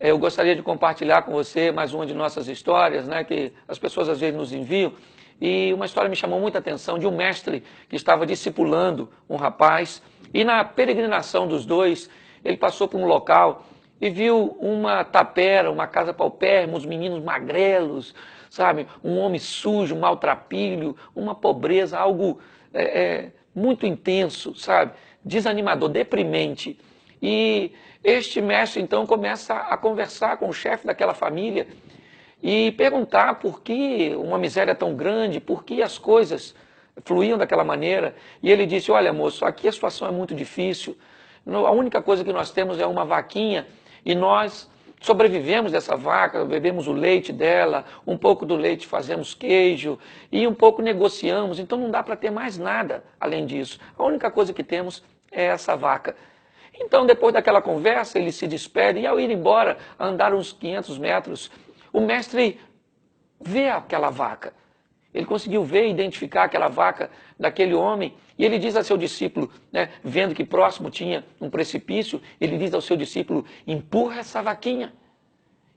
Eu gostaria de compartilhar com você mais uma de nossas histórias, né, que as pessoas às vezes nos enviam. E uma história me chamou muita atenção de um mestre que estava discipulando um rapaz. E na peregrinação dos dois, ele passou por um local e viu uma tapera, uma casa paupérrima, uns meninos magrelos, sabe? Um homem sujo, maltrapilho, uma pobreza, algo muito intenso, sabe? Desanimador, deprimente. E este mestre, então, começa a conversar com o chefe daquela família e perguntar por que uma miséria tão grande, por que as coisas fluíam daquela maneira. E ele disse, olha moço, aqui a situação é muito difícil, a única coisa que nós temos é uma vaquinha e nós sobrevivemos dessa vaca, bebemos o leite dela, um pouco do leite fazemos queijo e um pouco negociamos, então não dá para ter mais nada além disso. A única coisa que temos é essa vaca. Então, depois daquela conversa, ele se despede e ao ir embora, andar uns 500 metros, o mestre vê aquela vaca. Ele conseguiu ver e identificar aquela vaca daquele homem e ele diz a seu discípulo, né, vendo que próximo tinha um precipício, ele diz ao seu discípulo, empurra essa vaquinha.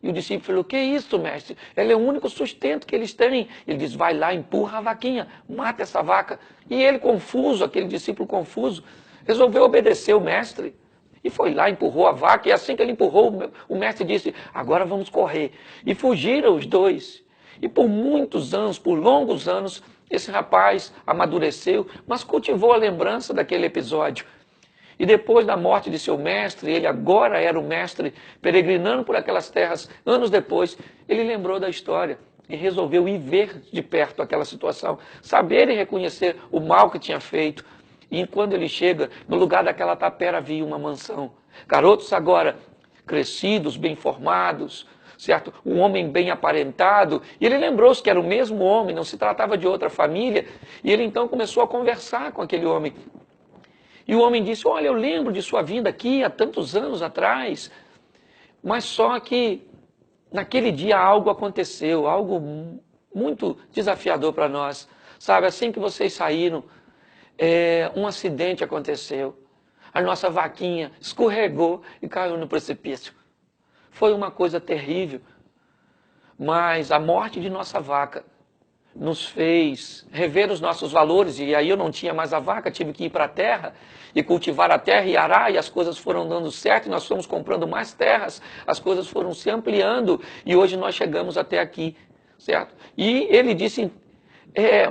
E o discípulo falou, que é isso, mestre? Ela é o único sustento que eles têm. Ele diz, vai lá, empurra a vaquinha, mata essa vaca. E ele confuso, aquele discípulo confuso, resolveu obedecer o mestre. E foi lá, empurrou a vaca, e assim que ele empurrou, o mestre disse, agora vamos correr. E fugiram os dois. E por muitos anos, por longos anos, esse rapaz amadureceu, mas cultivou a lembrança daquele episódio. E depois da morte de seu mestre, ele agora era o mestre, peregrinando por aquelas terras, anos depois, ele lembrou da história e resolveu ir ver de perto aquela situação, saber e reconhecer o mal que tinha feito. E quando ele chega, no lugar daquela tapera havia uma mansão. Garotos agora crescidos, bem formados, certo? Um homem bem aparentado. E ele lembrou-se que era o mesmo homem, não se tratava de outra família. E ele então começou a conversar com aquele homem. E o homem disse, olha, eu lembro de sua vinda aqui há tantos anos atrás. Mas só que naquele dia algo aconteceu, algo muito desafiador para nós. Sabe, assim que vocês saíram, um acidente aconteceu. A nossa vaquinha escorregou e caiu no precipício. Foi uma coisa terrível. Mas a morte de nossa vaca nos fez rever os nossos valores. E aí eu não tinha mais a vaca, tive que ir para a terra e cultivar a terra e arar. E as coisas foram dando certo, e nós fomos comprando mais terras. As coisas foram se ampliando e hoje nós chegamos até aqui, certo? E ele disse,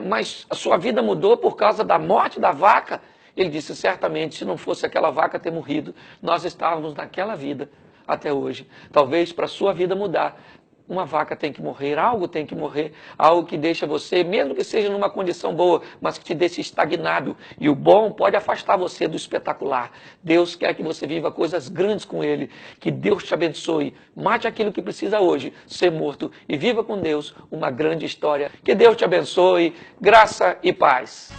mas a sua vida mudou por causa da morte da vaca? Ele disse, certamente, se não fosse aquela vaca ter morrido, nós estávamos naquela vida até hoje. Talvez para a sua vida mudar, uma vaca tem que morrer, algo tem que morrer, algo que deixa você, mesmo que seja numa condição boa, mas que te deixe estagnado. E o bom pode afastar você do espetacular. Deus quer que você viva coisas grandes com Ele. Que Deus te abençoe. Mate aquilo que precisa hoje, ser morto, e viva com Deus uma grande história. Que Deus te abençoe. Graça e paz.